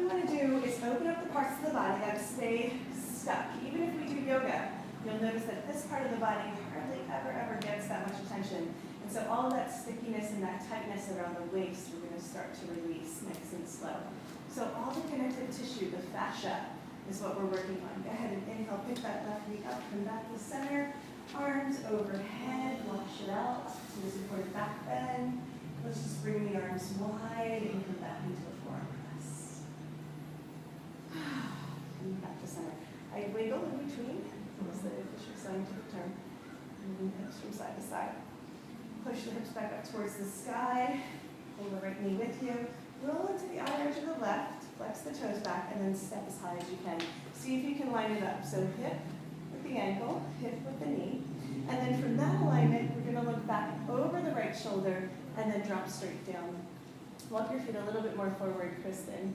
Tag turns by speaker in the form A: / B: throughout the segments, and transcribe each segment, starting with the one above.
A: we want to do is open up the parts of the body that have stayed stuck. Even if we do yoga, you'll notice that this part of the body hardly ever gets that much attention. And so all of that stickiness and that tightness around the waist, we're going to start to release nice and slow. So all the connective tissue, the fascia, is what we're working on. Go ahead and inhale, pick that left knee up, come back to center. Arms overhead, wash it out to the supported back bend. Let's just bring the arms wide and come back into a forearm press. And back to center. I wiggle in between. Almost like a Fisher scientific term. Moving hips from side to side. Push the hips back up towards the sky. Hold the right knee with you. Roll into the outer edge of the left. Flex the toes back and then step as high as you can. See if you can line it up. So hip with the ankle, hip with the knee. And then from that alignment, we're going to look back over the right shoulder and then drop straight down. Walk your feet a little bit more forward, Kristen.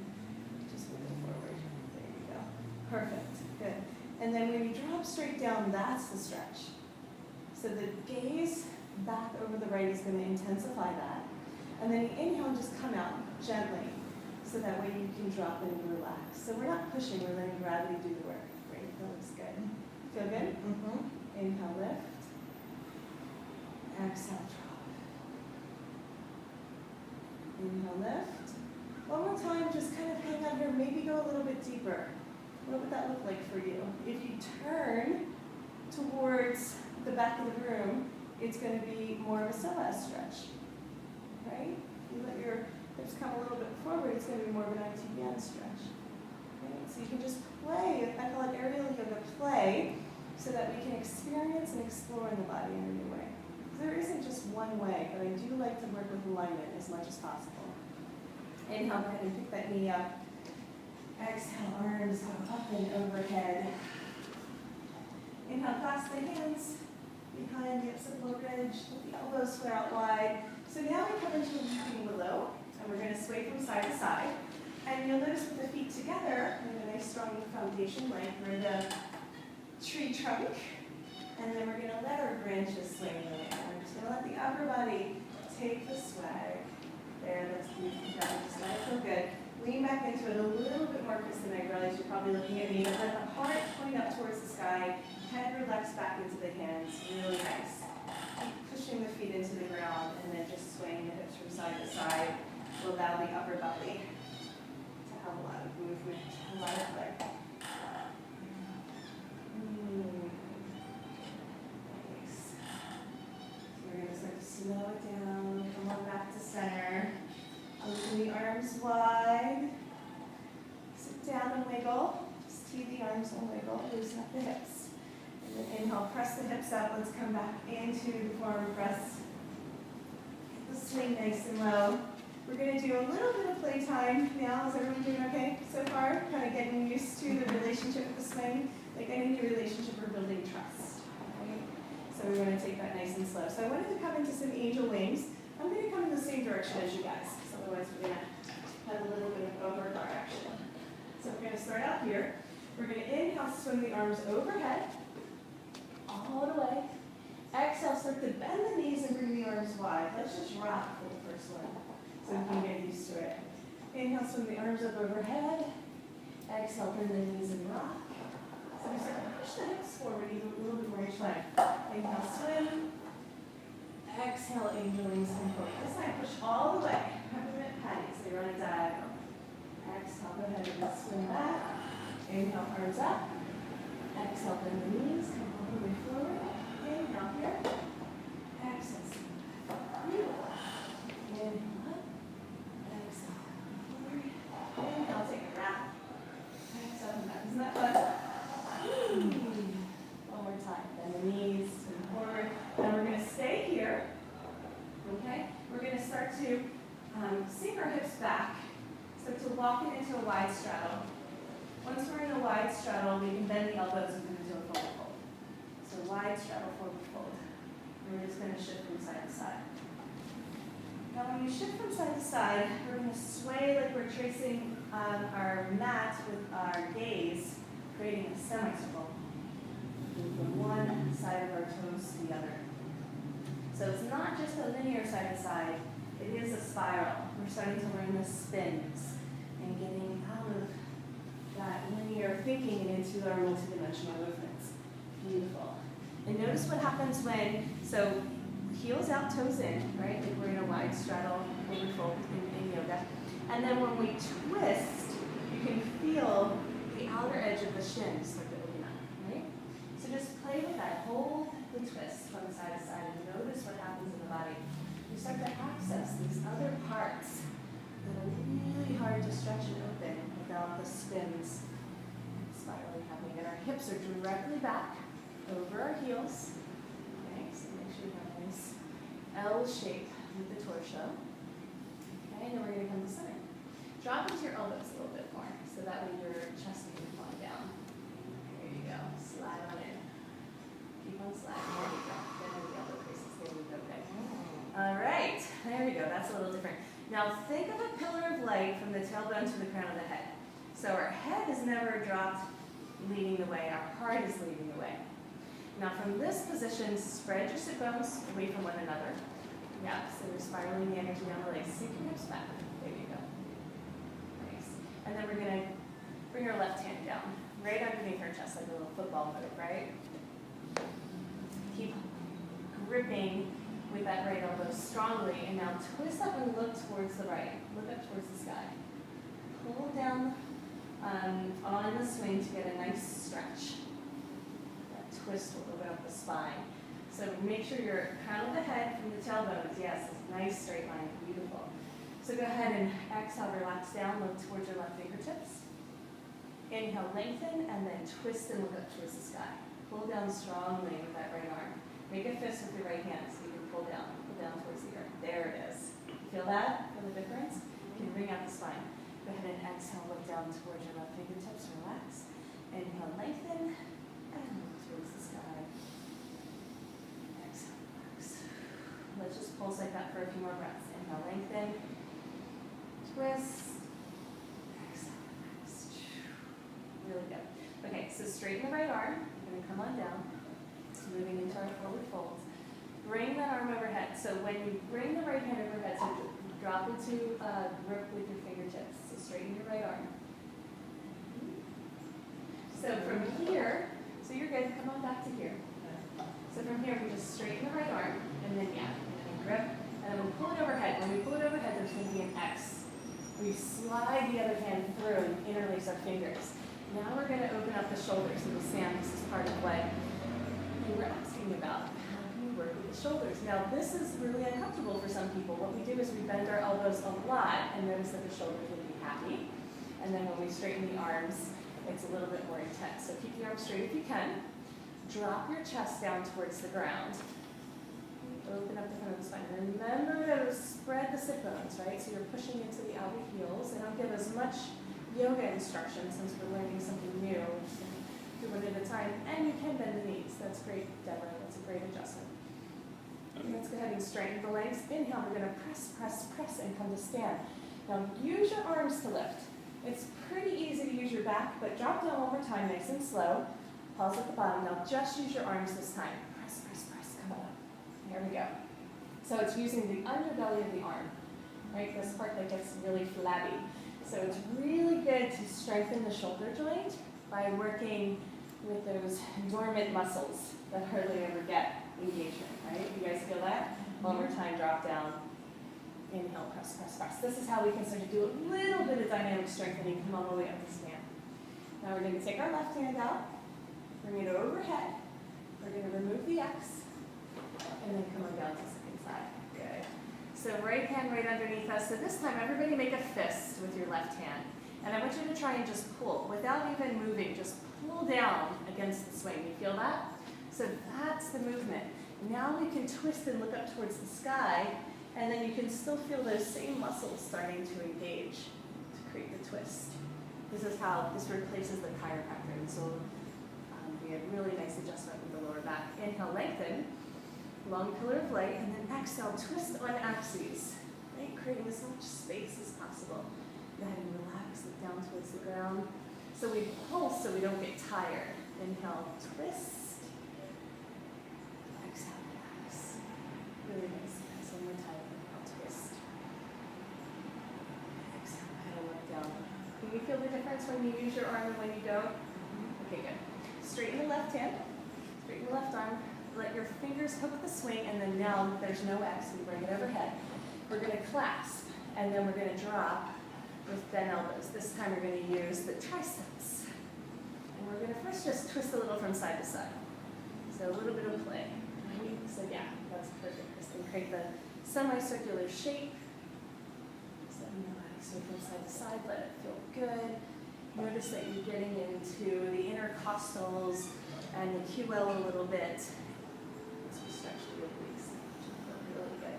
A: Just move it forward. There you go. Perfect. Good. And then when you drop straight down, that's the stretch. So the gaze back over the right is going to intensify that. And then you inhale and just come out gently. So that way you can drop in and relax. So we're not pushing, we're letting gravity do the work. Great, that looks good. Feel good? Mm-hmm. Inhale, lift. Exhale, drop. Inhale, lift. One more time, just kind of hang on here. Maybe go a little bit deeper. What would that look like for you? If you turn towards the back of the room, it's going to be more of a psoas stretch. Right? You let your hips come a little bit forward, it's going to be more of an ITBN stretch. Right? So you can just play, I call it aerial yoga play, so that we can experience and explore in the body in a new way. There isn't just one way, but I do like to work with alignment as much as possible. Inhale, go ahead and pick that knee up. Exhale, arms go up and overhead. Inhale, clasp the hands behind the occipital ridge, let the elbows flare out wide. So now we come into a leaping willow, and we're going to sway from side to side. And you'll notice with the feet together, we have a nice strong foundation, like we're the tree trunk. And then we're going to let our branches swing in the air. We're just going to let the upper body take the swag. There, that's beautiful. Just let it feel good. Lean back into it a little bit more, Kristen. I realize you're probably looking at me, but let the heart point up towards the sky. Head relax back into the hands. Really nice. Keep pushing the feet into the ground, and then just swaying the hips from side to side to allow the upper body to have a lot of movement, a lot of play. Slow it down, come on back to center. Open the arms wide. Sit down and wiggle. Just tee the arms and wiggle. Loosen up the hips. And then inhale, press the hips up. Let's come back into the forward press. Get the swing nice and low. We're going to do a little bit of playtime now. Is everyone doing okay so far? Kind of getting used to the relationship with the swing. Like any new relationship, we're building trust. So we're going to take that nice and slow. So I wanted to come into some angel wings. I'm going to come in the same direction as you guys. So otherwise we're going to have a little bit of over-guard action. So we're going to start out here. We're going to inhale, swing the arms overhead, all the way. Exhale, start to bend the knees and bring the arms wide. Let's just rock for the first one so we can get used to it. Inhale, swing the arms up overhead. Exhale, bend the knees and rock. So we start to push the hips forward, even a little bit more each time. Inhale, swim. Exhale, angel wings and forward. This time, push all the way. Peppermint patties, they run a diagonal. Exhale, go ahead and swim back. Inhale, arms up. Exhale, bend the knees, come all the way forward. Inhale here. Exhale, swim back. Beautiful. Inhale up. Exhale, forward. Inhale, take a wrap. Exhale, come back. Isn't that fun? One more time. Bend the knees and forward. And we're going to stay here. Okay? We're going to start to sink our hips back. Start to walk it into a wide straddle. Once we're in a wide straddle, we can bend the elbows and come into a forward fold. So wide straddle, forward fold. And we're just going to shift from side to side. Now when you shift from side to side, we're going to sway like we're tracing our mat with our gaze, creating a semicircle. From one side of our toes to the other. So it's not just a linear side to side, it is a spiral. We're starting to learn the spins and getting out of that linear thinking and into our multidimensional movements. Beautiful. And notice what happens when, so heels out, toes in, right? Like we're in a wide straddle when we fold in yoga. And then when we twist, you can feel the outer edge of the shin start to open up, right? So just play with that. Hold the twist from side to side and notice what happens in the body. You start to access these other parts that are really hard to stretch and open without the spins spiraling happening. And our hips are directly back over our heels. Okay, so make sure you have a nice L shape with the torso. Okay, and then we're going to come to center. Drop into your elbows a little bit more, so that way your chest can fall down. There you go. Slide on in. Keep on sliding. There you go. Get into the elbow creases. There we go. Okay. All right. There we go. That's a little different. Now think of a pillar of light from the tailbone to the crown of the head. So our head is never dropped leading the way. Our heart is leading the way. Now from this position, spread your sit bones away from one another. Yeah, so we're spiraling the energy down the legs. Sink your hips back. There you go. Nice. And then we're going to bring our left hand down, right underneath our chest, like a little football move, right? Keep gripping with that right elbow strongly. And now twist up and look towards the right. Look up towards the sky. Pull down on the swing to get a nice stretch. Twist will open up the spine. So make sure your crown of the head from the tailbone is, yes, a nice straight line, beautiful. So go ahead and exhale, relax down, look towards your left fingertips. Inhale, lengthen, and then twist and look up towards the sky. Pull down strongly with that right arm. Make a fist with your right hand so you can pull down towards the earth. There it is. Feel that? Feel the difference? You can bring out the spine. Go ahead and exhale, look down towards your left fingertips, relax. Inhale, lengthen. And look towards the sky. Exhale, relax. Let's just pulse like that for a few more breaths. Inhale, lengthen. Twist. Exhale, relax. Really good. Okay, so straighten the right arm. We're going to come on down. Moving into our forward folds. Bring that arm overhead. So when you bring the right hand overhead, so drop into grip with your fingertips. So straighten your right arm. So from here, so you're good, come on back to here. So from here, we just straighten the right arm, and then grip, and then we'll pull it overhead. When we pull it overhead, there's going to be an X. We slide the other hand through and interlace our fingers. Now we're going to open up the shoulders. So Sam, this is part of what you were asking about. How can you work with the shoulders? Now this is really uncomfortable for some people. What we do is we bend our elbows a lot and notice that the shoulders will be happy. And then when we straighten the arms, it's a little bit more intense. So keep the arms straight if you can. Drop your chest down towards the ground. Open up the front of the spine. Remember to spread the sit bones, right? So you're pushing into the outer heels. And I'll give as much yoga instruction since we're learning something new. Do one at a time. And you can bend the knees. That's great, Deborah. That's a great adjustment. Let's go ahead and straighten the legs. Inhale, we're going to press, press, press, and come to stand. Now use your arms to lift. It's pretty easy to use your back, but drop down one more time, nice and slow. Pause at the bottom. Now just use your arms this time. Press, press, press. Come on up. There we go. So it's using the underbelly of the arm, right? This part that gets really flabby. So it's really good to strengthen the shoulder joint by working with those dormant muscles that hardly ever get engagement, right? You guys feel that? One more time, drop down. Inhale, press, press, press. This is how we can start to do a little bit of dynamic strengthening. Come all the way up to stand. Now we're going to take our left hand out, bring it overhead. We're going to remove the X, and then come on down to the second side. Good. So right hand right underneath us. So this time, everybody make a fist with your left hand. And I want you to try and just pull, without even moving, just pull down against the swing. You feel that? So that's the movement. Now we can twist and look up towards the sky, and then you can still feel those same muscles starting to engage to create the twist. This is how this replaces the chiropractor. And so we have really nice adjustment with the lower back. Inhale, lengthen, long pillar of light, and then exhale, twist on axes, right? Creating as much space as possible. Go ahead and relax, look down towards the ground. So we pulse so we don't get tired. Inhale, twist. Exhale, relax. Really nice. So one more time. Inhale, twist. Exhale, pedal look down. You feel the difference when you use your arm and when you don't? Okay, good. Straighten the left hand, straighten the left arm, let your fingers hook the swing, and then now there's no X, we bring it overhead. We're gonna clasp, and then we're gonna drop with bent elbows. This time we're gonna use the triceps. And we're gonna first just twist a little from side to side. So a little bit of play. So yeah, that's perfect. Just gonna create the semicircular shape. So you know how to swing from side to side, let it feel good. Notice that you're getting into the intercostals and the QL a little bit. As we stretch the obliques, really good.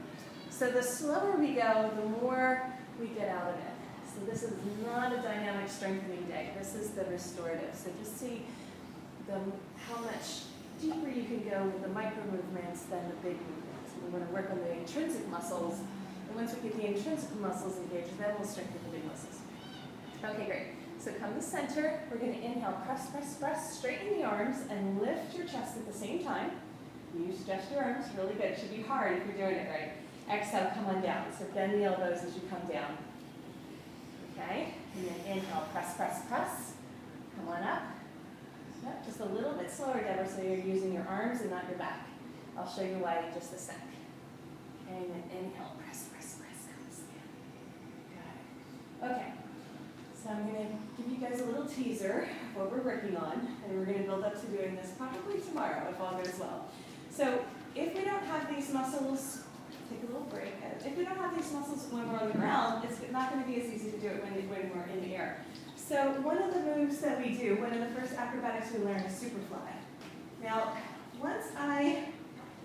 A: So the slower we go, the more we get out of it. So this is not a dynamic strengthening day. This is the restorative. So just see how much deeper you can go with the micro movements than the big movements. We want to work on the intrinsic muscles. And once we get the intrinsic muscles engaged, then we'll strengthen the big muscles. Okay, great. So come to center. We're going to inhale, press, press, press, straighten the arms, and lift your chest at the same time. You stretch your arms, really good. It should be hard if you're doing it right. Exhale, come on down. So bend the elbows as you come down. Okay, and then inhale, press, press, press. Come on up. Yep, just a little bit slower, Deborah, so you're using your arms and not your back. I'll show you why in just a sec. Okay, and then inhale, press, press, press. Got it. Okay. So I'm going to give you guys a little teaser of what we're working on, and we're going to build up to doing this probably tomorrow if all goes well. So if we don't have these muscles, take a little break. If we don't have these muscles when we're on the ground, it's not going to be as easy to do it when we're in the air. So one of the moves that we do, one of the first acrobatics we learn is Superfly. Now, once I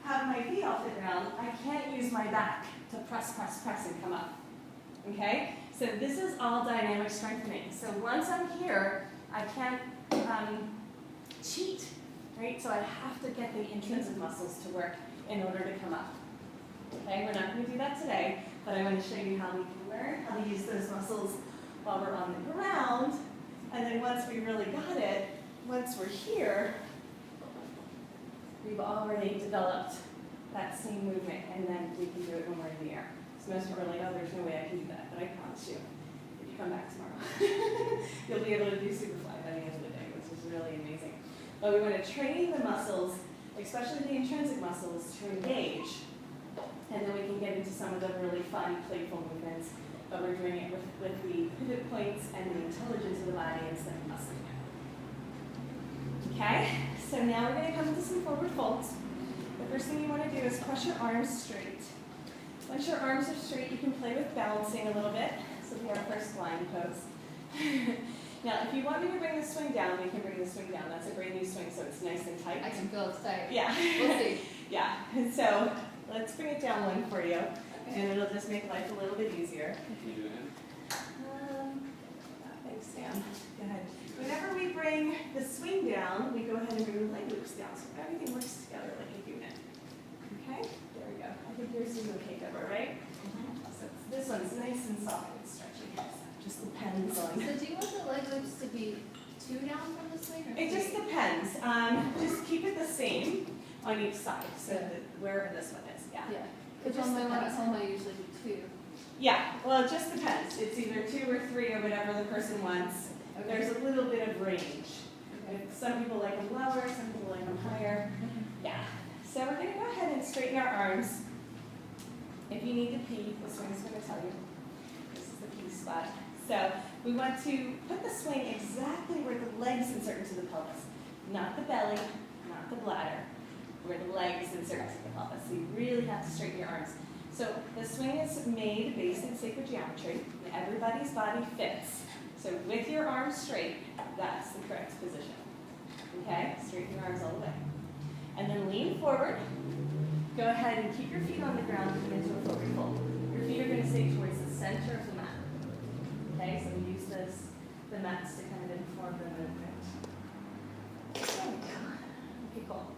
A: have my feet off the ground, I can't use my back to press, press, press and come up. Okay? So this is all dynamic strengthening. So once I'm here, I can't cheat, right? So I have to get the intrinsic muscles to work in order to come up. Okay, we're not going to do that today, but I want to show you how we can learn how to use those muscles while we're on the ground. And then once we really got it, once we're here, we've already developed that same movement, and then we can do it when we're in the air. So most people are like, oh, there's no way I can do that, but I promise you, if you come back tomorrow, you'll be able to do Superfly by the end of the day, which is really amazing. But we want to train the muscles, especially the intrinsic muscles, to engage, and then we can get into some of the really fun, playful movements, but we're doing it with the pivot points and the intelligence of the body instead of muscling it. Okay, so now we're going to come into some forward folds. The first thing you want to do is press your arms straight. Once your arms are straight, you can play with balancing a little bit. So we have our first flying pose. Now, if you want me to bring the swing down, we can bring the swing down. That's a brand new swing, so it's nice and tight.
B: I can feel it's tight.
A: Yeah.
B: We'll see.
A: Yeah, and so let's bring it down one for you, and it'll just make life a little bit easier.
C: You doing it?
A: Thanks, Sam. Go ahead. Whenever we bring the swing down, we go ahead and bring the leg loops down, so everything works together like a unit. Okay? There we go. I think yours is okay, Deborah, right? So this one's nice and soft and stretchy. So just depends on.
B: So do you want the leg loops to be 2 down from the swing? Or
A: It just
B: 3?
A: depends. Just keep it the same on each side, so that wherever this one is, yeah.
B: Yeah.
A: It
B: Because
A: just
B: on my one at
A: depends.
B: home, I usually do 2.
A: Yeah, well, it just depends. It's either 2 or 3 or whatever the person wants.
B: Okay.
A: There's a little bit of range. Some people like them lower, some people like them higher. Yeah. So we're going to go ahead and straighten our arms. If you need to pee, the swing's going to tell you. This is the pee spot. So we want to put the swing exactly where the legs insert into the pelvis. Not the belly, not the bladder, where the legs insert into the pelvis. So you really have to straighten your arms. So the swing is made based in sacred geometry, and everybody's body fits. So with your arms straight, that's the correct position. Okay? Straighten your arms all the way. And then lean forward. Go ahead and keep your feet on the ground and come into a forward fold. Your feet are going to stay towards the center of the mat. Okay? So we use the mats to kind of inform the movement. There we go. Okay, cool.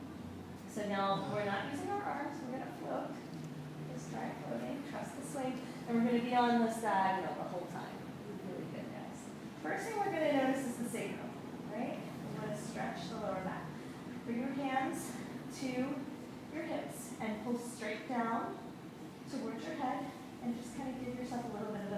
A: So now we're not using our arms, we're going to float. Just try floating, trust the swing. And we're going to be on this diagonal the whole time. Really good, guys. First thing we're going to notice is the sacrum, right? We want to stretch the lower back. Bring your hands to your hips and pull straight down towards your head and just kind of give yourself a little bit of a